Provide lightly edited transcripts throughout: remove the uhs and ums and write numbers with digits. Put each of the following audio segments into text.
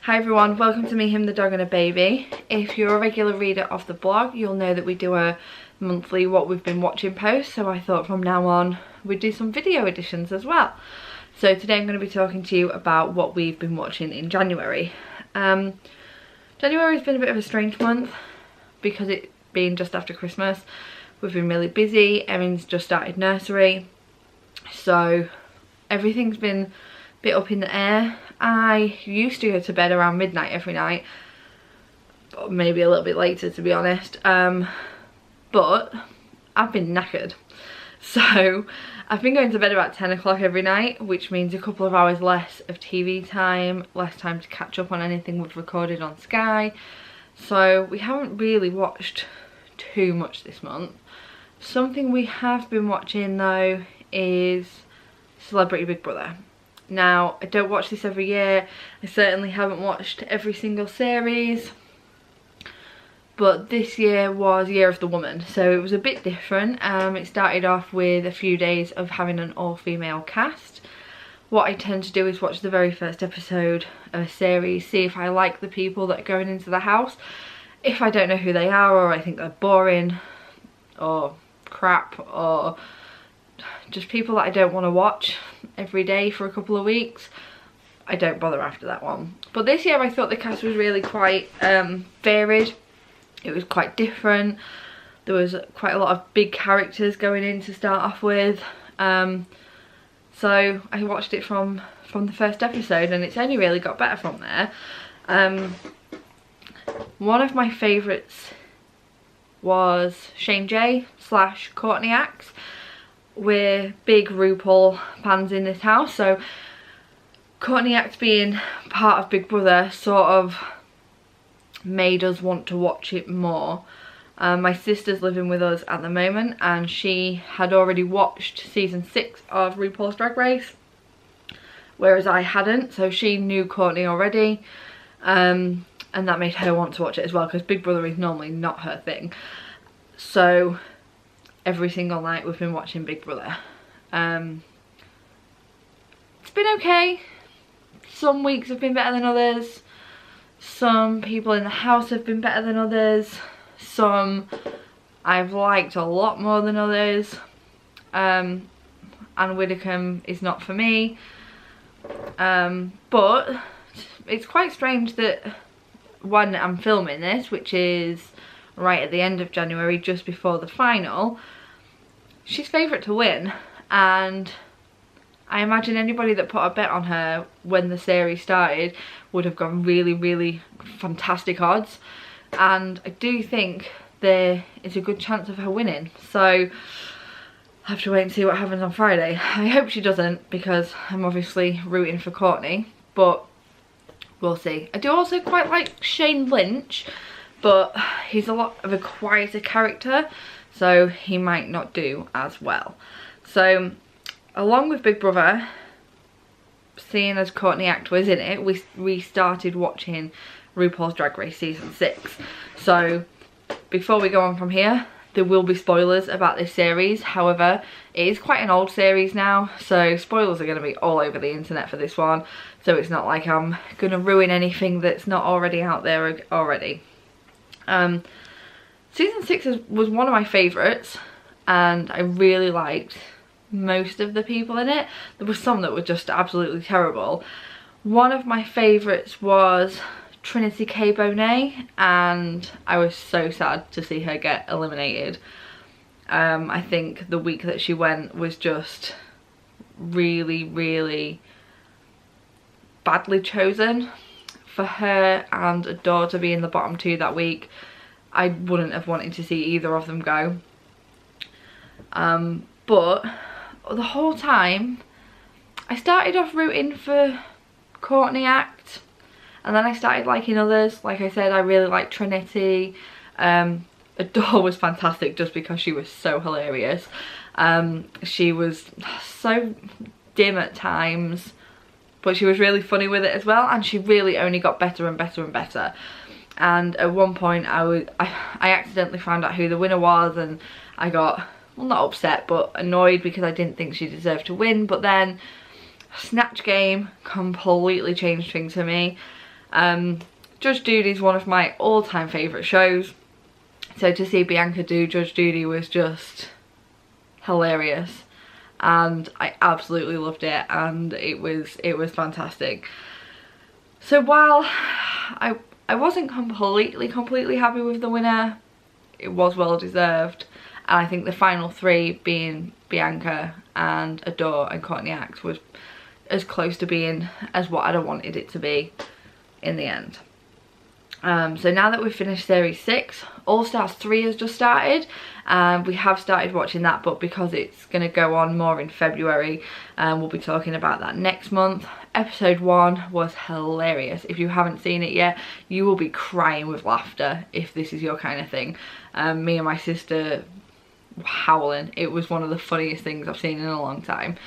Hi everyone, welcome to Me, Him, the Dog and a Baby. If you're a regular reader of the blog, you'll know that we do a monthly what we've been watching post, so I thought from now on we'd do some video editions as well. So today I'm going to be talking to you about what we've been watching in January. January's been a bit of a strange month because it being just after Christmas. We've been really busy, Erin's just started nursery, so everything's been a bit up in the air. I used to go to bed around midnight every night, or maybe a little bit later to be honest, but I've been knackered. So I've been going to bed about 10 o'clock every night, which means a couple of hours less of TV time, less time to catch up on anything we've recorded on Sky. So we haven't really watched too much this month. Something we have been watching though is Celebrity Big Brother. Now, I don't watch this every year. I certainly haven't watched every single series. But this year was Year of the Woman, so it was a bit different. It started off with a few days of having an all-female cast. What I tend to do is watch the very first episode of a series, see if I like the people that are going into the house. If I don't know who they are, or I think they're boring, or crap, or just people that I don't want to watch every day for a couple of weeks, I don't bother after that one. But this year I thought the cast was really quite varied. It was quite different. There was quite a lot of big characters going in to start off with. So I watched it from the first episode and it's only really got better from there. One of my favourites was Shane J / Courtney Axe. We're big RuPaul fans in this house, so Courtney Axe being part of Big Brother sort of made us want to watch it more. My sister's living with us at the moment and she had already watched season 6 of RuPaul's Drag Race, whereas I hadn't, so she knew Courtney already, and that made her want to watch it as well because Big Brother is normally not her thing. So every single night we've been watching Big Brother. It's been okay. Some weeks have been better than others. Some people in the house have been better than others. Some I've liked a lot more than others. Anne Widdecombe is not for me. But it's quite strange that when I'm filming this, which is right at the end of January, just before the final, she's favourite to win, and I imagine anybody that put a bet on her when the series started would have gone really fantastic odds, and I do think there is a good chance of her winning, so I'll have to wait and see what happens on Friday. I hope she doesn't because I'm obviously rooting for Courtney, but we'll see. I do also quite like Shane Lynch, but he's a lot of a quieter character, so he might not do as well. So along with Big Brother, seeing as Courtney Act was in it, we started watching RuPaul's Drag Race season 6. So before we go on from here, there will be spoilers about this series. However, it is quite an old series now, so spoilers are going to be all over the internet for this one, so it's not like I'm going to ruin anything that's not already out there already. Season 6 was one of my favourites, and I really liked most of the people in it. There were some that were just absolutely terrible. One of my favourites was Trinity K. Bonet, and I was so sad to see her get eliminated. I think the week that she went was just really badly chosen. For her and Adore to be in the bottom 2 that week, I wouldn't have wanted to see either of them go. But the whole time I started off rooting for Courtney Act, and then I started liking others. Like I said, I really liked Trinity. Adore was fantastic just because she was so hilarious. She was so dim at times, but she was really funny with it as well, and she really only got better and better and better. And at one point I accidentally found out who the winner was, and I got, well, not upset but annoyed because I didn't think she deserved to win. But then Snatch Game completely changed things for me. Judge Judy is one of my all-time favourite shows. So to see Bianca do Judge Judy was just hilarious. And I absolutely loved it, and it was fantastic. So while I wasn't completely happy with the winner, it was well deserved, and I think the final three, being Bianca and Adore and Courtney Axe, was as close to being as what I'd have wanted it to be in the end. So now that we've finished series 6, All Stars 3 has just started, and we have started watching that, but because it's going to go on more in February, we'll be talking about that next month. Episode 1 was hilarious. If you haven't seen it yet, you will be crying with laughter if this is your kind of thing. Me and my sister were howling. It was one of the funniest things I've seen in a long time.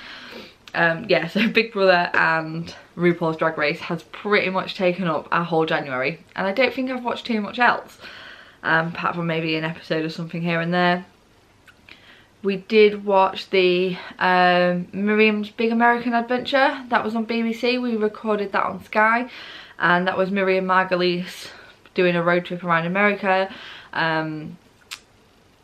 Yeah, so Big Brother and RuPaul's Drag Race has pretty much taken up our whole January, and I don't think I've watched too much else, apart from maybe an episode or something here and there. We did watch the Miriams Big American Adventure. That was on BBC. We recorded that on Sky, and that was Miriam Margolyes doing a road trip around America,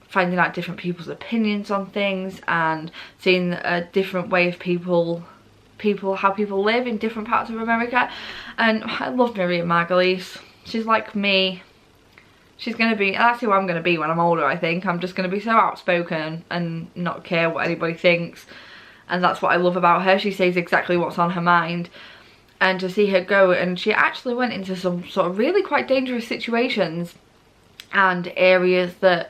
finding out different people's opinions on things and seeing a different way of how people live in different parts of America. And I love Miriam Margolyes. She's like me. She's gonna be, that's who I'm gonna be when I'm older, I think. I'm just gonna be so outspoken and not care what anybody thinks, and that's what I love about her. She says exactly what's on her mind. And to see her go, and she actually went into some sort of really quite dangerous situations and areas that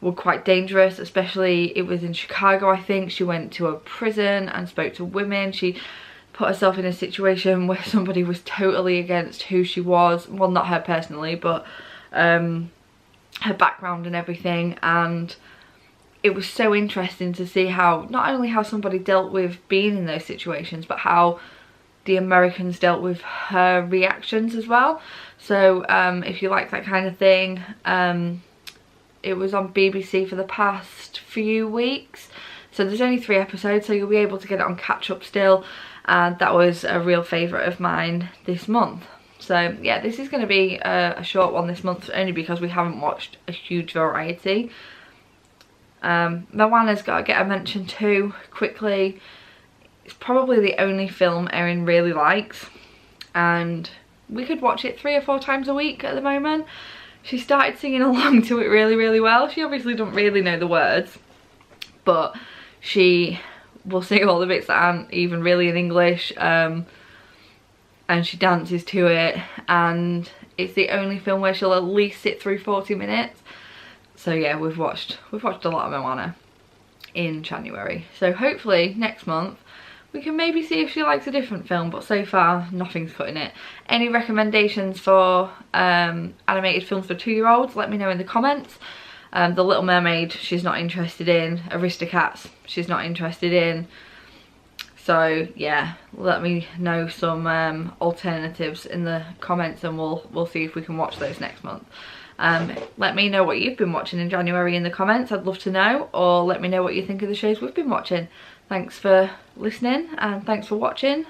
were quite dangerous, especially it was in Chicago, I think. She went to a prison and spoke to women. She put herself in a situation where somebody was totally against who she was. Well, not her personally, but her background and everything. And it was so interesting to see how, not only how somebody dealt with being in those situations, but how the Americans dealt with her reactions as well. So if you like that kind of thing, it was on BBC for the past few weeks. So there's only 3 episodes, so you'll be able to get it on catch up still. And that was a real favourite of mine this month. So yeah, this is going to be a short one this month, only because we haven't watched a huge variety. Moana's got to get a mention too, quickly. It's probably the only film Erin really likes, and we could watch it 3 or 4 times a week at the moment. She started singing along to it really well. She obviously don't really know the words, but she will sing all the bits that aren't even really in English, and she dances to it, and it's the only film where she'll at least sit through 40 minutes. So yeah, we've watched a lot of Moana in January. So hopefully next month we can maybe see if she likes a different film, but so far nothing's cutting it. Any recommendations for animated films for 2-year-olds, let me know in the comments. The Little Mermaid, she's not interested in. Aristocats, she's not interested in. So yeah, let me know some alternatives in the comments, and we'll see if we can watch those next month. Let me know what you've been watching in January in the comments, I'd love to know, or let me know what you think of the shows we've been watching. Thanks for listening, and thanks for watching.